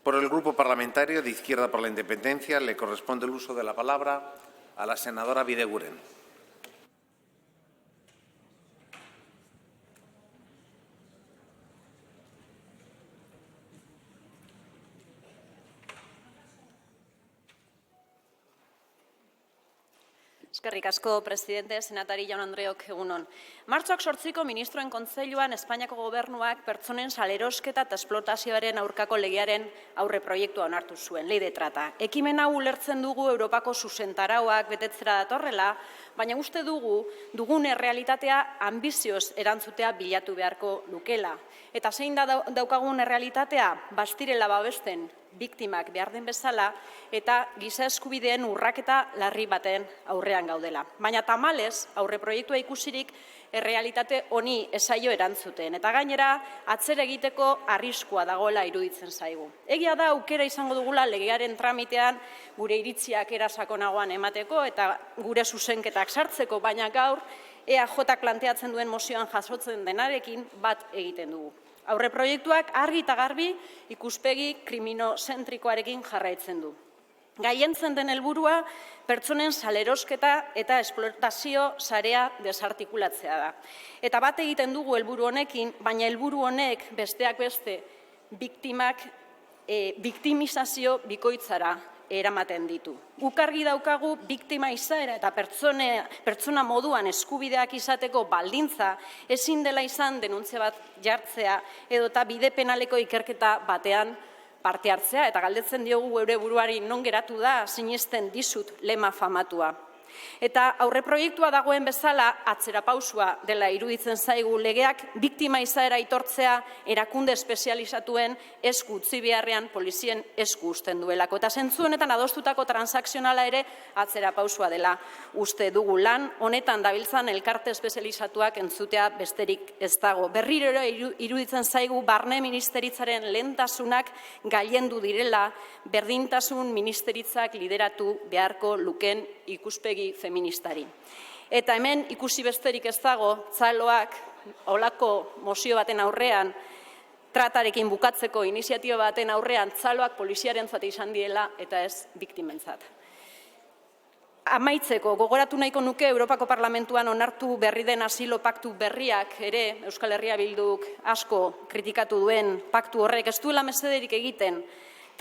Por el Grupo Parlamentario de Izquierda por la Independencia le corresponde el uso de la palabra a la senadora Bideguren. Eskerrik asko, presidente, senatari jaun Andreok, egunon. Martxoak 8ko ministroen kontseiluan Espainiako gobernuak pertsonen salerosketa eta esplotazioaren aurkako legearen aurre proiektua onartu zuen, ley de trata. Ekimen hau ulertzen dugu Europako zuzentarauak betetzera datorrela, baina uste dugun errealitatea ambizioz erantzutea bilatu beharko lukela. Eta zein da daukagun errealitatea? Bastirela babesten biktimak behar den bezala eta giza eskubideen urraketa larri baten aurrean gaudela. Baina tamalez, aurre proiektua ikusirik errealitate honi esaio erantzuten. Eta gainera, atzera egiteko arriskua dagoela iruditzen zaigu. Egia da, aukera izango dugula legearen tramitean gure iritziak erasakonagoan emateko eta gure zuzenketak sartzeko, baina gaur EAJ planteatzen duen mozioan jasotzen denarekin bat egiten dugu. Aurre proiektuak argi eta garbi ikuspegi kriminozentrikoarekin jarraitzen du. Gaientzen den helburua pertsonen salerosketa eta esplotazio sarea desartikulatzea da. Eta bat egiten dugu helburu honekin, baina helburu honek besteak beste biktimak biktimizazio bikoitzara eramaten ditu. Guk argi daukagu biktima izaera eta pertsona moduan eskubideak izateko baldintza ezin dela izan denuntzia bat jartzea edota bide penaleko ikerketa batean parte hartzea eta galdetzen diogu geure buruari non geratu da sinesten dizut lema famatua. Eta aurre proiektua dagoen bezala atzerapausua dela iruditzen zaigu legeak biktima izaera aitortzea erakunde espezializatuen esku utzi beharrean polizien esku uzten duelako. Eta zentzu honetan adostutako transakzionala ere atzerapausua dela uste dugu lan honetan dabiltzan elkarte espezializatuak entzutea besterik ez dago. Berriro iruditzen zaigu barne ministeritzaren lehentasunak gailendu direla berdintasun ministeritzak lideratu beharko luken ikuspegi feministari. Eta hemen ikusi besterik ez dago, Tzaloak olako mozio baten aurrean, tratarekin bukatzeko iniziatiba baten aurrean, Tzaloak poliziarentzat izan diela eta ez biktimentzat. Amaitzeko, gogoratu nahiko nuke Europako Parlamentuan onartu berri den asilo paktu berriak ere, Euskal Herria Bilduk asko kritikatu duen paktu horrek ez duela mesederik egiten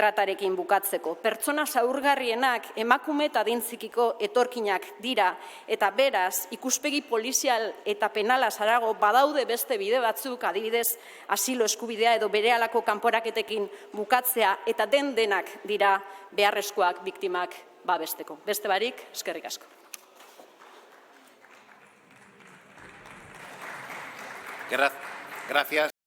tratarekin bukatzeko. Pertsona zaurgarrienak emakume eta adintzikiko etorkinak dira eta beraz ikuspegi polizial eta penala harago badaude beste bide batzuk, adibidez asilo eskubidea edo berehalako kanporaketekin bukatzea eta denak dira beharrezkoak biktimak babesteko. Beste barik, eskerrik asko. Gracias.